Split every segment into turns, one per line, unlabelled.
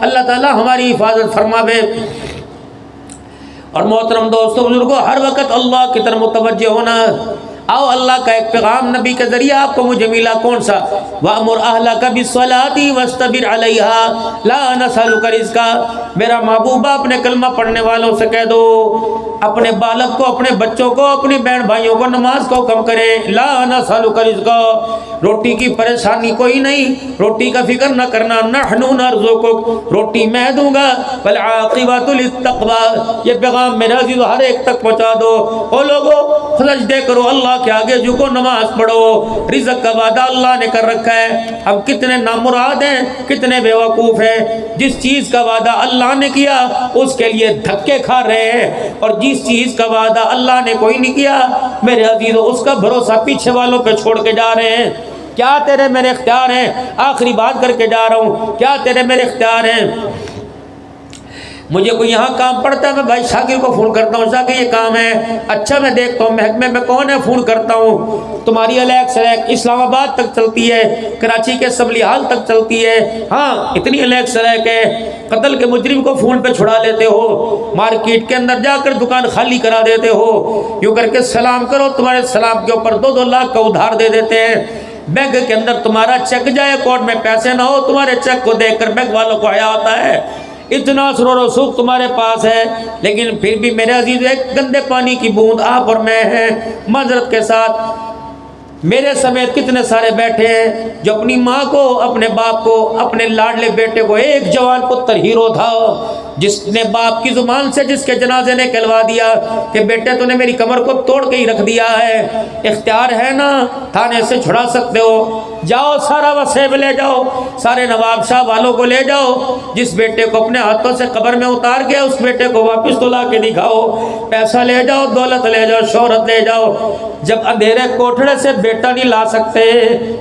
اللہ تعالیٰ ہماری حفاظت فرماوے۔ اور محترم دوستوں بزرگوں، ہر وقت اللہ کی طرف متوجہ ہونا۔ آؤ اللہ کا ایک پیغام نبی کے ذریعہ آپ کو مجھے ملا، کون سا؟ وَأْمُرْ أَهْلَكَ بِالصَّلَاةِ وَاسْتَبِرْ عَلَيْهَا لَا نَسْأَلُكَ رِزْقًا۔ میرا محبوب اپنے کلمہ پڑھنے والوں سے کہہ دو، اپنے بالغ کو، اپنے بچوں کو، اپنی بہن بھائیوں کو نماز کو حکم کریں۔ لا نسألک رزقا، روٹی کی پریشانی کوئی نہیں، روٹی کا فکر نہ کرنا۔ نحن نرزقک، روٹی میں دوں گا۔ والعاقبۃ للتقوی، یہ پیغام میرے عزیز ہر ایک تک پہنچا دو۔ او لوگو سجدے کرو، اللہ کے آگے جھکو، نماز پڑھو۔ رزق کا وعدہ اللہ نے کر رکھا ہے۔ اب کتنے نامراد ہیں، کتنے بے وقوف ہیں، جس چیز کا وعدہ اللہ نے کیا اس کے لیے دھکے کھا رہے ہیں، اور جس چیز کا وعدہ اللہ نے کوئی نہیں کیا میرے عزیزو اس کا بھروسہ پیچھے والوں پہ چھوڑ کے جا رہے ہیں۔ کیا تیرے میرے اختیار ہیں؟ آخری بات کر کے جا رہا ہوں، کیا تیرے میرے اختیار ہیں؟ مجھے کوئی یہاں کام پڑتا ہے، میں بھائی شاکر کو فون کرتا ہوں، شاکر یہ کام ہے، اچھا میں دیکھتا ہوں محکمے میں کون ہے، فون کرتا ہوں۔ تمہاری الیکس اسلام آباد تک چلتی ہے، کراچی کے اسمبلی ہال تک چلتی ہے، ہاں اتنی الیکس ہے۔ قتل کے مجرم کو فون پہ چھڑا لیتے ہو، مارکیٹ کے اندر جا کر دکان خالی کرا دیتے ہو، یوں کر کے سلام کرو، تمہارے سلام کے اوپر 2-2 لاکھ کا ادھار دے دیتے ہیں۔ بینک کے اندر تمہارا چیک جائے، کوٹ میں پیسے نہ ہو، تمہارے چیک کو دیکھ کر بینک والوں کو حیا ہوتا ہے۔ اتنا سرور و سوکھ تمہارے پاس ہے، لیکن پھر بھی میرے عزیز ایک گندے پانی کی بوند آپ اور میں ہیں۔ معذرت کے ساتھ میرے سمیت کتنے سارے بیٹھے ہیں جو اپنی ماں کو، اپنے باپ کو، اپنے لاڈلے بیٹے کو، ایک جوان پتر ہیرو تھا جس نے باپ کی زبان سے جس کے جنازے نے کہلوا دیا کہ بیٹے تو نے میری کمر کو توڑ کے ہی رکھ دیا ہے۔ اختیار ہے نا، تھانے سے چھڑا سکتے ہو، جاؤ سارا وسیب لے جاؤ، سارے نواب شاہ والوں کو لے جاؤ، جس بیٹے کو اپنے ہاتھوں سے قبر میں اتار کے اس بیٹے کو واپس تو لا کے دکھاؤ، پیسہ لے جاؤ، دولت لے جاؤ، شہرت لے جاؤ۔ جب اندھیرے کوٹھڑے سے بیٹا نہیں لا سکتے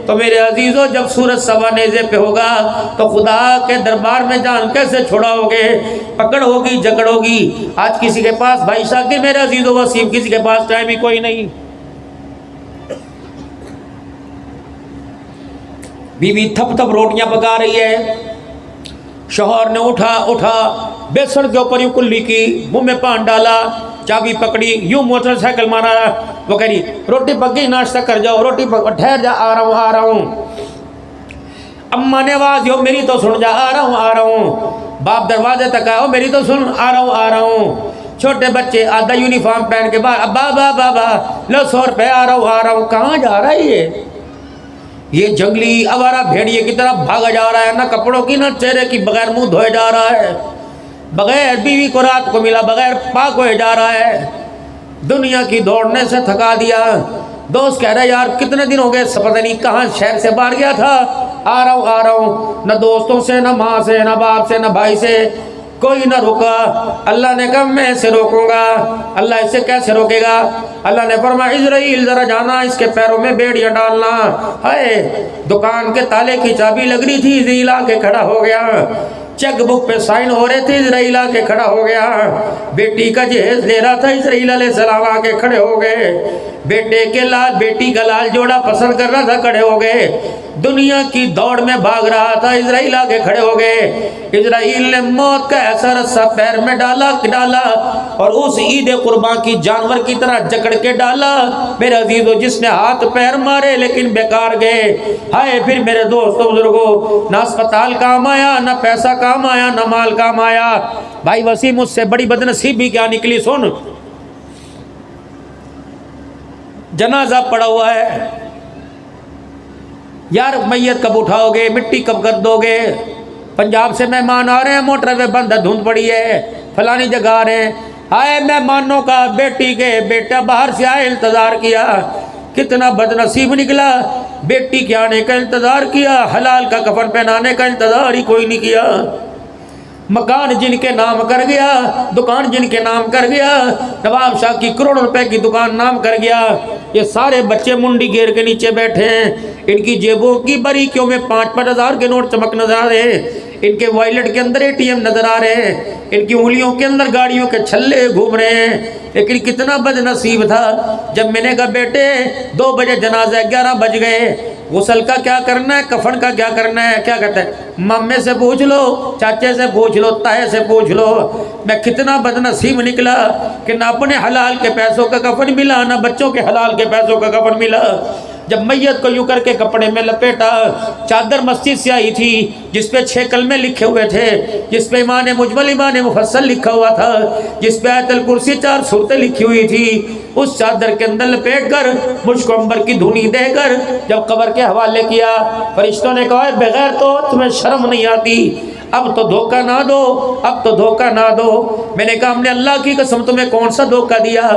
تو میرے عزیزو جب سورج سوا نیزے پہ ہوگا تو خدا کے دربار میں جان کیسے چھڑاؤ گے؟ پکڑ ہوگی، جکڑ ہوگی۔ آج کسی کے پاس بھائی شاکر میرے عزیزو وسیم کسی کے پاس ٹائم ہی کوئی نہیں۔ بیوی تھپ تھپ روٹیاں پکا رہی ہے، شوہر نے اٹھا بیسن کے اوپر یوں کلی کی، منہ میں پان ڈالا، چابی پکڑی، یوں موٹر سائیکل مارا، وہ کہہ رہی روٹی پک گئی، ناشتہ کر جاؤ، روٹی ٹھہر جا، آ رہا ہوں۔ اماں نے آواز دی، میری تو سن جا، آ رہا ہوں۔ باپ دروازے تک آیا، میری تو سن، آ رہا ہوں۔ چھوٹے بچے آدھا یونیفارم پہن کے باہر، بابا لو 100 روپے، آ رہا ہوں۔ کہاں جا رہا ہے یہ جنگلی آوارہ بھیڑیے کی طرف بھاگا جا رہا ہے، نہ کپڑوں کی نہ چہرے کی، بغیر منہ دھوئے جا رہا ہے، بغیر بیوی کو رات کو ملا، بغیر پاک ہوئے جا رہا ہے۔ دنیا کی دوڑنے سے تھکا دیا۔ دوست کہہ رہے یار کتنے دن ہو گئے، پتہ نہیں کہاں شہر سے باہر گیا تھا، آ رہا ہوں۔ نہ دوستوں سے، نہ ماں سے، نہ باپ سے، نہ بھائی سے کوئی نہ روکا۔ اللہ نے کہا میں اسے روکوں گا۔ اللہ اسے کیسے روکے گا؟ اللہ نے فرمایا اسرائیل ذرا جانا، اس کے پیروں میں بیڑیاں ڈالنا۔ ہائے، دکان کے تالے کی چابی لگ رہی تھی، اسرائیل آ کے کھڑا ہو گیا۔ چیک بک پہ سائن ہو رہے تھے، اسرائیل آ کے کھڑا ہو گیا۔ بیٹی کا جہیز لے رہا تھا، اسرائیل علیہ السلام آ کے کھڑے ہو گئے۔ بیٹے کے لال، بیٹی کا لال جوڑا پسند کر رہا تھا، کھڑے ہو گئے۔ دنیا کی دوڑ میں بھاگ رہا تھا، اسرائیل آ کے کھڑے ہو گئے۔ اسرائیل نے موت کا ایسا رسہ پیر میں ڈالا اور اس عید قربان کی جانور کی طرح جکڑ کے ڈالا میرے عزیزو، جس نے ہاتھ پیر مارے لیکن بیکار گئے۔ ہائے پھر میرے دوستو بزرگو، نہ اسپتال کام آیا، نہ پیسہ کام آیا، نہ مال کام آیا۔ بھائی وسیم اس سے بڑی بدنصیبی کیا نکلی؟ سن، جنازہ پڑا ہوا ہے، یار میت کب اٹھاؤ گے، مٹی کب کر دو گے؟ پنجاب سے مہمان آ رہے ہیں، موٹر پہ بند ہے، دھند پڑی ہے، فلانی جگہ آ رہے ہیں۔ آئے مہمانوں کا بیٹی کے بیٹا باہر سے آئے، انتظار کیا، کتنا بد نصیب نکلا، بیٹی کے آنے کا انتظار کیا، حلال کا کفن پہنانے کا انتظار ہی کوئی نہیں کیا۔ مکان جن کے نام کر گیا، دکان جن کے نام کر گیا، نواب شاہ کی کروڑ روپے کی دکان نام کر گیا۔ یہ سارے بچے منڈی گیر کے نیچے بیٹھے ہیں، ان کی جیبوں کی باریکیوں میں 5-5 ہزار کے نوٹ چمک نظر آ رہے ہیں۔ ان کے وائلٹ کے اندر ATM نظر آ رہے ہیں، ان کی انگلیوں کے اندر گاڑیوں کے چھلے گھوم رہے ہیں۔ لیکن کتنا بد نصیب تھا جب میں نے کہا بیٹے 2 بجے جنازہ 11 بج گئے، غسل کا کیا کرنا ہے، کفن کا کیا کرنا ہے؟ کیا کہتا ہے، مامے سے پوچھ لو، چاچے سے پوچھ لو، تائے سے پوچھ لو۔ میں کتنا بد نصیب نکلا کہ نہ اپنے حلال کے پیسوں کا کفن ملا، نہ بچوں کے حلال کے پیسوں کا کفن ملا۔ جب میت کو یوں کر کے کپڑے میں لپیٹا، چادر مسجد سے آئی تھی جس پہ 6 کلمے لکھے ہوئے تھے، جس پہ ایمان مجمل ایمان مفصل لکھا ہوا تھا، جس پہ آیت الکرسی 4 سورتیں لکھی ہوئی تھی، اس چادر کے اندر لپیٹ کر مجھ کو عنبر کی دھونی دے کر جب قبر کے حوالے کیا، فرشتوں نے کہا بغیر تو تمہیں شرم نہیں آتی، اب تو دھوکہ نہ دو، اب تو دھوکہ نہ دو۔ میں نے کہا ہم نے اللہ کی قسم تمہیں کون سا دھوکہ دیا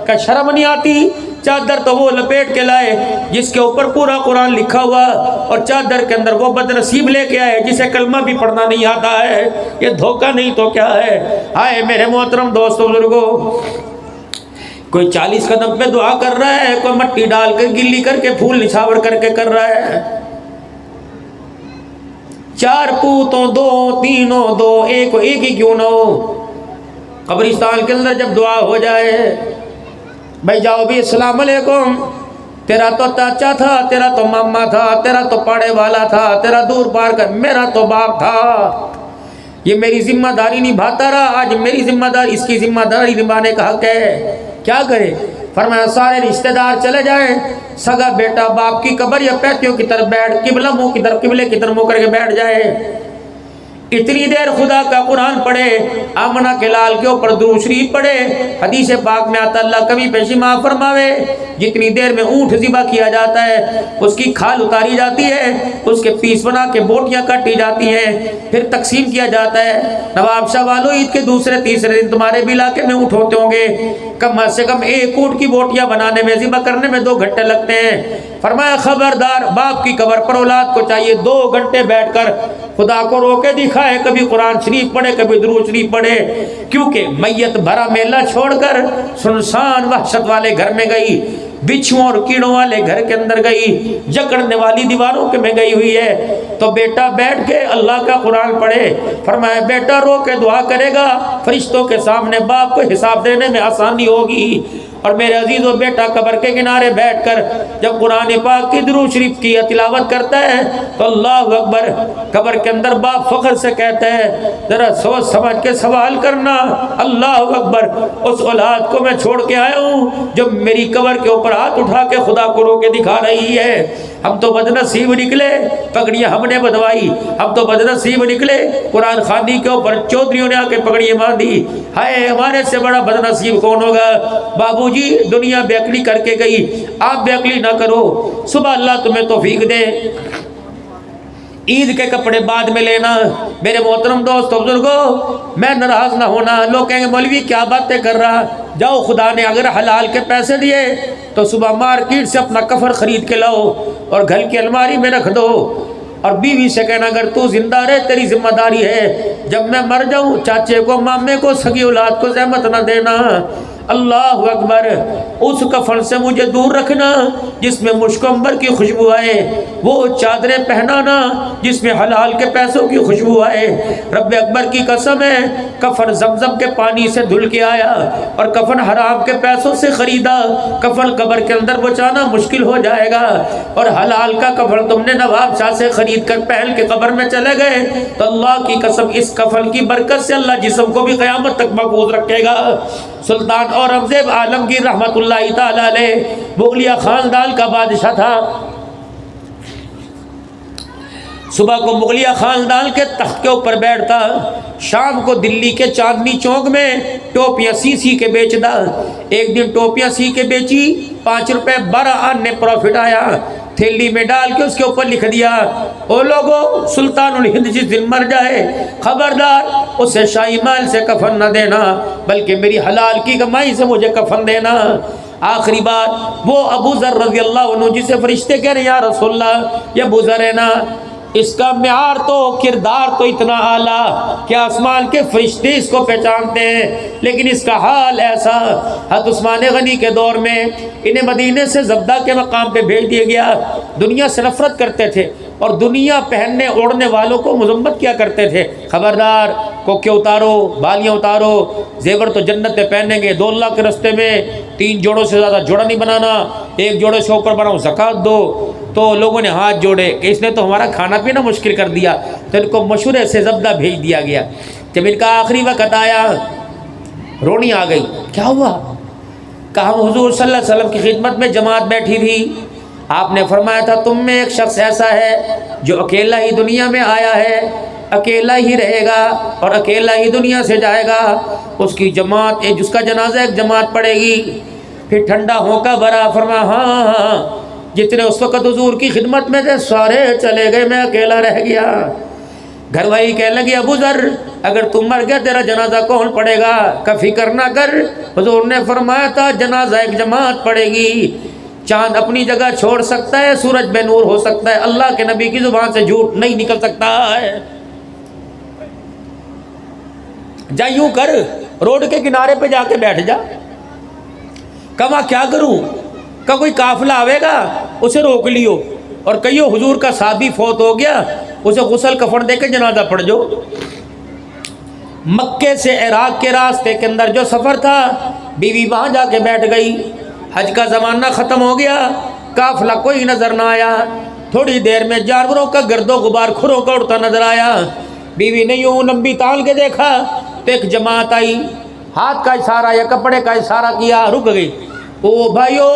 کہ شرم نہیں آتی؟ چادر تو وہ لپیٹ کے لائے جس کے اوپر پورا قرآن لکھا ہوا، اور چادر کے اندر وہ بد نصیب لے کے آئے جسے کلمہ بھی پڑھنا نہیں آتا ہے۔ یہ دھوکہ نہیں تو کیا ہے؟ آئے میرے محترم دوستو بزرگو، کوئی 40 قدم پہ دعا کر رہا ہے، کوئی مٹی ڈال کر گلی کر کے پھول نچھاور کر کے کر رہا ہے۔ 4 پوتوں 2 تینوں 2 ایک ہی کیوں نہ ہو، قبرستان کے اندر جب دعا ہو جائے، بھائی جاؤ بھی السلام علیکم، تیرا تو چاچا تھا، تیرا تو ماما تھا، تیرا تو پاڑے والا تھا، تیرا دور پار کا، میرا تو باپ تھا، یہ میری ذمہ داری نبھاتا رہا، آج میری ذمہ داری، اس کی ذمہ داری نبھانے کا حق ہے، کیا کرے؟ فرمایا سارے رشتہ دار چلے جائیں، سگا بیٹا باپ کی قبر یا پیتیوں کی طرف بیٹھ، قبلہ منہ کی طرف، قبلے کی طرف منہ کر کے بیٹھ جائے، اتنی دیر خدا کا قرآن پڑھے، آمنہ کے لال کے اوپر درود شریف پڑھے۔ حدیث پاک میں آتا اللہ کبھی پیشی معاف فرماوے، جتنی دیر میں اونٹ ذبح کیا جاتا ہے، اس کی کھال اتاری جاتی ہے، اس کے پیس بنا کے بوٹیاں کاٹی جاتی ہیں، پھر تقسیم کیا جاتا ہے۔ نواب شاہ والو عید کے دوسرے تیسرے دن تمہارے بھی علاقے میں اونٹ ہوتے ہوں گے، کم سے کم 1 اونٹ کی بوٹیاں بنانے میں، ذبح کرنے میں 2 گھنٹے لگتے ہیں۔ فرمایا خبردار، باپ کی قبر پر اولاد کو چاہیے 2 گھنٹے بیٹھ کر خدا کو رو کے دکھائے، کبھی قرآن شریف پڑھے، کبھی درود شریف پڑھے، کیونکہ میت بھرا میلہ چھوڑ کر سنسان وحشت والے گھر میں گئی، بچھوں اور کیڑوں والے گھر کے اندر گئی، جکڑنے والی دیواروں کے میں گئی ہوئی ہے، تو بیٹا بیٹھ کے اللہ کا قرآن پڑھے۔ فرمایا بیٹا رو کے دعا کرے گا، فرشتوں کے سامنے باپ کو حساب دینے میں آسانی ہوگی۔ اور میرے عزیزو، بیٹا قبر کے کنارے بیٹھ کر جب قرآن پاک کی درود شریف کی تلاوت کرتا ہے تو اللہ اکبر، قبر کے اندر باپ فخر سے کہتا ہے ذرا سوچ سمجھ کے سوال کرنا، اللہ اکبر، اس اولاد کو میں چھوڑ کے آیا ہوں جو میری قبر کے اوپر ہاتھ اٹھا کے خدا کو رو کے دکھا رہی ہے۔ ہم تو بدنصیب نکلے، پگڑیاں ہم نے بدوائی، ہم تو بدنصیب نکلے، قرآن خوانی کے اوپر چودھریوں نے آ کے پگڑیاں باندھی، ہائے ہمارے سے بڑا بدنصیب کون ہوگا؟ بابو جی دنیا بے عقلی کر کے گئی، آپ بے عقلی نہ کرو، صبح اللہ تمہیں توفیق دے، عید کے کپڑے بعد میں لینا۔ میرے محترم دوستو بزرگو، میں ناراض نہ ہونا، لوگ کہیں گے مولوی کیا باتیں کر رہا، جاؤ خدا نے اگر حلال کے پیسے دیے تو صبح مارکیٹ سے اپنا کفر خرید کے لاؤ اور گھر کی الماری میں رکھ دو، اور بیوی سے کہنا اگر تو زندہ رہے تیری ذمہ داری ہے، جب میں مر جاؤں چاچے کو مامے کو سگی اولاد کو زحمت نہ دینا۔ اللہ اکبر، اس کفن سے مجھے دور رکھنا جس میں مشک و عنبر کی خوشبو آئے، وہ چادریں پہنانا جس میں حلال کے پیسوں کی خوشبو آئے۔ رب اکبر کی قسم ہے، کفن زمزم کے پانی سے دھل کے آیا اور کفن حرام کے پیسوں سے خریدا، کفن قبر کے اندر بچانا مشکل ہو جائے گا، اور حلال کا کفن تم نے نواب شاہ سے خرید کر پہن کے قبر میں چلے گئے تو اللہ کی قسم اس کفن کی برکت سے اللہ جسم کو بھی قیامت تک محفوظ رکھے گا۔ سلطان اورنگزیب عالمگیر رحمت اللہ تعالی علیہ مغلیہ خاندان کا بادشاہ تھا۔ صبح کو مغلیہ خاندان کے تخت کے اوپر بیٹھتا، شام کو دلی کے چاندنی چوک میں ٹوپیاں سی کے بیچتا۔ ایک دن ٹوپیاں سی کے بیچی، 5 روپے 12 آنے پروفٹ آیا، تھیلی میں ڈال کے اس کے اوپر لکھ دیا، او لوگو سلطان الہند جس دن مر جائے خبردار اسے شاہی مال سے کفن نہ دینا بلکہ میری حلال کی کمائی سے مجھے کفن دینا۔ آخری بات وہ ابو ذر رضی اللہ عنہ جسے فرشتے کہہ رہے ہیں یا رسول اللہ یہ ابو ذر ہے نا، اس کا معیار تو کردار تو اتنا اعلیٰ کہ آسمان کے فرشتے اس کو پہچانتے ہیں، لیکن اس کا حال ایسا۔ حضرت عثمان غنی کے دور میں انہیں مدینے سے زبدہ کے مقام پہ بھیج دیا گیا، دنیا سے نفرت کرتے تھے، اور دنیا پہننے اوڑھنے والوں کو مذمت کیا کرتے تھے، خبردار کوکے اتارو، بالیاں اتارو، زیور تو جنت میں پہنیں گے، 2 اللہ کے رستے میں 3 جوڑوں سے زیادہ جوڑا نہیں بنانا، 1 جوڑے سے اوپر بناؤ زکوٰۃ دو۔ تو لوگوں نے ہاتھ جوڑے کہ اس نے تو ہمارا کھانا پینا مشکل کر دیا، تو ان کو مشورے سے زبدہ بھیج دیا گیا۔ جب ان کا آخری وقت آیا، رونی آ گئی، کیا ہوا؟ کہا حضور صلی اللہ علیہ وسلم کی خدمت میں جماعت بیٹھی تھی، آپ نے فرمایا تھا تم میں ایک شخص ایسا ہے جو اکیلا ہی دنیا میں آیا ہے، اکیلا ہی رہے گا اور اکیلا ہی دنیا سے جائے گا، اس کی جماعت جس کا جنازہ ایک جماعت پڑے گی۔ پھر ٹھنڈا ہونکا بھرا، فرمایا ہاں جتنے اس وقت حضور کی خدمت میں تھے سارے چلے گئے، میں اکیلا رہ گیا۔ گھر والی کہنے لگی ابو ذر اگر تم مر گیا تیرا جنازہ کون پڑے گا؟ کا فکر نہ کر، حضور نے فرمایا تھا جنازہ ایک جماعت پڑے گی۔ چاند اپنی جگہ چھوڑ سکتا ہے، سورج بے نور ہو سکتا ہے، اللہ کے نبی کی زبان سے جھوٹ نہیں نکل سکتا ہے۔ جا یوں کر، روڈ کے کنارے پہ جا کے بیٹھ جا۔ کہا کیا کروں؟ کہ کوئی قافلہ آئے گا اسے روک لیو اور کہیو حضور کا صحابی فوت ہو گیا، اسے غسل کفن دے کے جنازہ پڑھ جو۔ مکے سے عراق کے راستے کے اندر جو سفر تھا، بیوی وہاں جا کے بیٹھ گئی۔ حج کا زمانہ ختم ہو گیا، قافلہ کوئی نظر نہ آیا۔ تھوڑی دیر میں جانوروں کا گرد و غبار کھروں کا اڑتا نظر آیا۔ بیوی نے یوں لمبی تال کے دیکھا تو ایک جماعت آئی، ہاتھ کا اشارہ یا کپڑے کا اشارہ کیا، رک گئی۔ او بھائیو،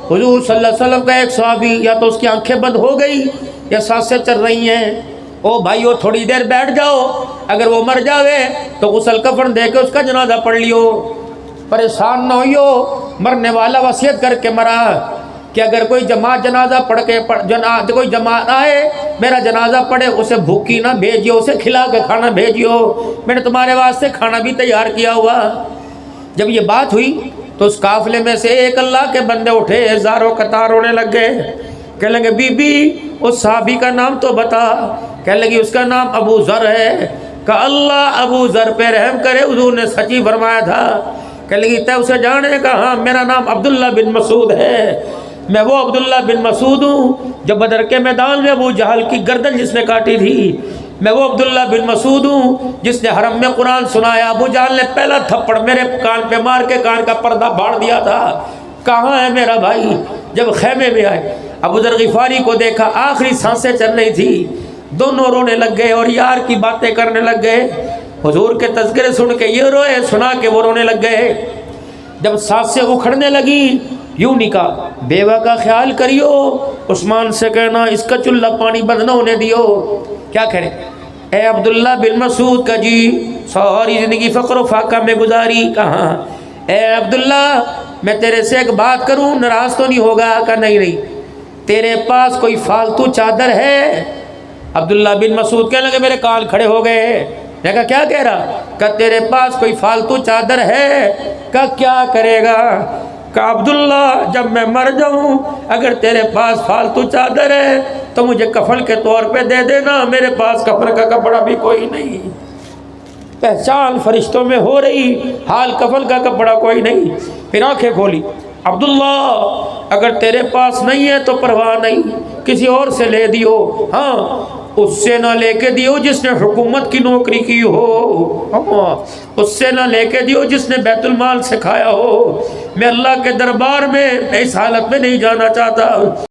حضور صلی اللہ علیہ وسلم کا ایک صحابی، یا تو اس کی آنکھیں بند ہو گئی یا سانسیں چل رہی ہیں۔ او بھائیو تھوڑی دیر بیٹھ جاؤ، اگر وہ مر جاوے تو غسل کفن دے کے اس کا جنازہ پڑھ لیو۔ پریشان نہ ہوئیو، مرنے والا وصیت کر کے مرا کہ اگر کوئی جماعت جنازہ پڑھ کے کوئی جماعت آئے میرا جنازہ پڑھے، اسے بھوکی نہ بھیجیو، اسے کھلا کے کھانا بھیجیو، میں نے تمہارے واسطے کھانا بھی تیار کیا ہوا۔ جب یہ بات ہوئی تو اس قافلے میں سے ایک اللہ کے بندے اٹھے، ہزاروں قطار رونے لگ گئے، کہنے لگے بی بی اس صحابی کا نام تو بتا۔ کہنے لگی اس کا نام ابو ذر ہے۔ کہ اللہ ابو ذر پہ رحم کرے، حضور نے سچی فرمایا تھا۔ کہنے لگی تے اسے جانے؟ کہا ہاں میرا نام عبداللہ بن مسعود ہے، میں وہ عبداللہ بن مسعود ہوں جو بدر کے میدان میں ابو جہل کی گردن جس نے کاٹی تھی، میں وہ عبداللہ بن مسعود ہوں جس نے حرم میں قرآن سنایا، ابو جہل نے پہلا تھپڑ میرے کان پہ مار کے کان کا پردہ پھاڑ دیا تھا۔ کہاں ہے میرا بھائی؟ جب خیمے میں آئے، ابو ذر غفاری کو دیکھا، آخری سانسیں چل رہی تھی، دونوں رونے لگ گئے اور یار کی باتیں کرنے لگ گئے۔ حضور کے تذکرے سن کے یہ روئے، سنا کے وہ رونے لگ گئے۔ جب سانسیں اکھڑنے لگی، یوں نہیں کہا بیوہ کا خیال کریو، عثمان سے کہنا اس کا چولہا پانی بند نہ ہونے دیو۔ کیا کرے؟ اے عبداللہ بن مسعود کا جی ساری زندگی فقر و فاقہ میں گزاری، کہاں اے عبداللہ میں تیرے سے ایک بات کروں، ناراض تو نہیں ہوگا؟ کہا نہیں، تیرے پاس کوئی فالتو چادر ہے؟ عبداللہ بن مسعود کہنے لگے میرے کان کھڑے ہو گئے۔ میں کہا کیا کہہ رہا؟ کہ تیرے پاس کوئی فالتو چادر ہے؟ کہ کیا کرے گا؟ کہ عبداللہ جب میں مر جاؤں اگر تیرے پاس فالتو چادر ہے تو مجھے کفن کے طور پہ دے دینا، میرے پاس کفن کا کپڑا بھی کوئی نہیں۔ پہچان فرشتوں میں ہو رہی، حال کفن کا کپڑا کوئی نہیں۔ پھر آنکھیں کھولی، عبداللہ اگر تیرے پاس نہیں ہے تو پرواہ نہیں، کسی اور سے لے دیو، ہاں اس سے نہ لے کے دیو جس نے حکومت کی نوکری کی ہو، اس سے نہ لے کے دیو جس نے بیت المال سے کھایا ہو، میں اللہ کے دربار میں اس حالت میں نہیں جانا چاہتا۔